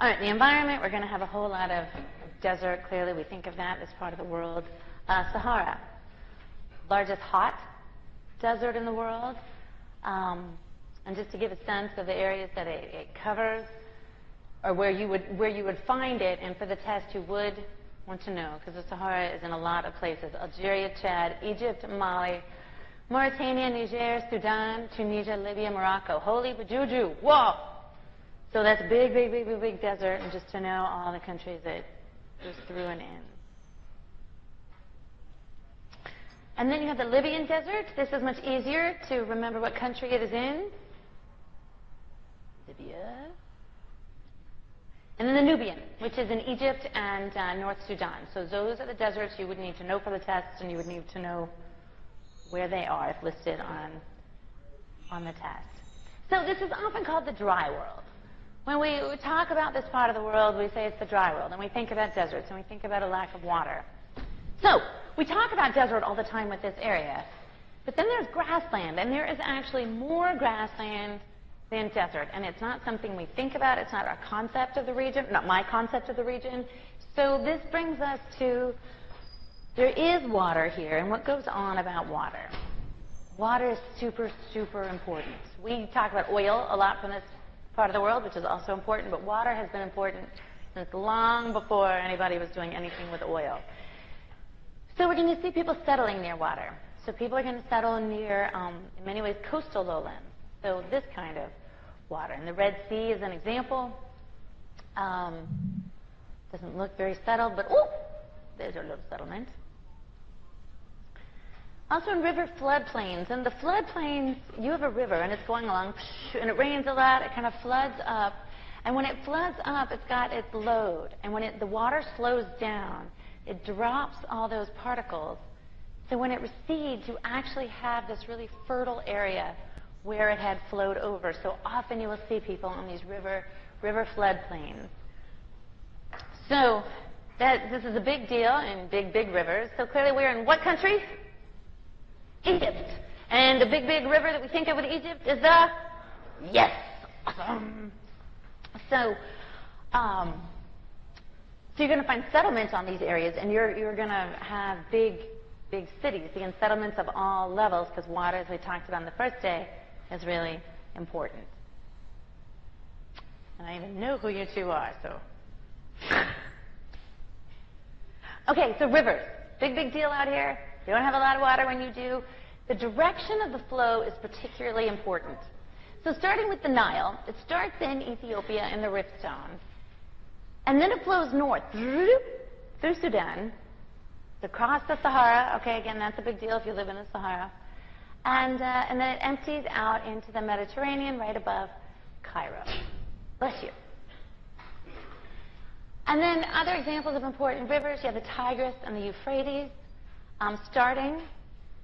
All right, the environment, we're going to have a whole lot of desert. Clearly, we think of that as part of the world. Sahara, largest hot desert in the world. And just to give a sense of the areas that it covers, or where you would find it, and for the test you would want to know, because the Sahara is in a lot of places: Algeria, Chad, Egypt, Mali, Mauritania, Niger, Sudan, Tunisia, Libya, Morocco. Holy Bajuju, whoa! So that's big, big, big, big, big desert, and just to know all the countries it goes through and in. And then you have the Libyan desert. This is much easier to remember what country it is in. Libya. And then the Nubian, which is in Egypt and North Sudan. So those are the deserts you would need to know for the test, and you would need to know where they are if listed on the test. So this is often called the dry world. When we talk about this part of the world, we say it's the dry world, and we think about deserts, and we think about a lack of water. So we talk about desert all the time with this area, but then there's grassland, and there is actually more grassland than desert, and it's not something we think about. It's not our concept of the region, not my concept of the region. So this brings us to, there is water here, and what goes on about water. Water is super, super important. We talk about oil a lot from this part of the world, which is also important, but water has been important since long before anybody was doing anything with oil. So we're going to see people settling near water. So people are going to settle near, in many ways, coastal lowlands. So this kind of water. And the Red Sea is an example. Doesn't look very settled, but oh, there's our little settlement. Also in river floodplains. In the floodplains, you have a river, and it's going along, and it rains a lot. It kind of floods up. And when it floods up, it's got its load. And when the water slows down, it drops all those particles. So when it recedes, you actually have this really fertile area where it had flowed over. So often you will see people on these river floodplains. So this is a big deal in big, big rivers. So clearly we're in what country? Egypt. And the big, big river that we think of with Egypt is the, yes, awesome. So you're going to find settlements on these areas, and you're going to have big, big cities, again, settlements of all levels, because water, as we talked about on the first day, is really important. And I even know who you two are, so. Okay, so rivers. Big, big deal out here. You don't have a lot of water when you do. The direction of the flow is particularly important. So starting with the Nile, it starts in Ethiopia in the Rift Zone. And then it flows north through Sudan, across the Sahara. Okay, again, that's a big deal if you live in the Sahara. And then it empties out into the Mediterranean right above Cairo. Bless you. And then other examples of important rivers, you have the Tigris and the Euphrates, starting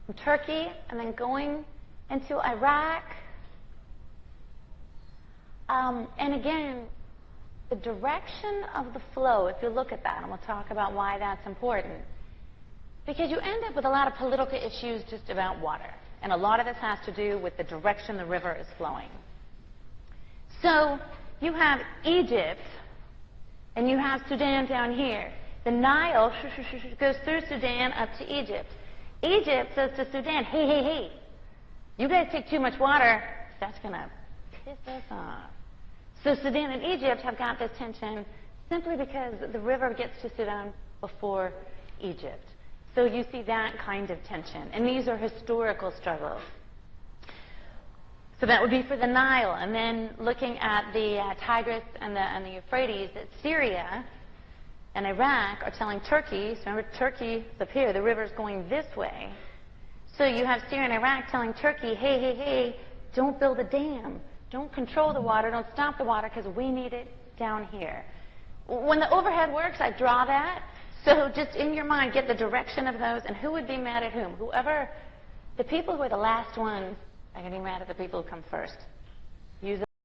from Turkey and then going into Iraq. And again, the direction of the flow, if you look at that, and we'll talk about why that's important, because you end up with a lot of political issues just about water. And a lot of this has to do with the direction the river is flowing. So you have Egypt, and you have Sudan down here. The Nile goes through Sudan up to Egypt. Egypt says to Sudan, hey, hey, hey, you guys take too much water, that's going to piss us off. So Sudan and Egypt have got this tension simply because the river gets to Sudan before Egypt. So you see that kind of tension. And these are historical struggles. So that would be for the Nile. And then looking at the Tigris and the Euphrates, that Syria and Iraq are telling Turkey, so remember Turkey is up here, the river's going this way. So you have Syria and Iraq telling Turkey, hey, hey, hey, don't build a dam. Don't control the water, don't stop the water, because we need it down here. When the overhead works, I draw that. So just in your mind, get the direction of those, and who would be mad at whom? Whoever, the people who are the last ones are getting mad at the people who come first.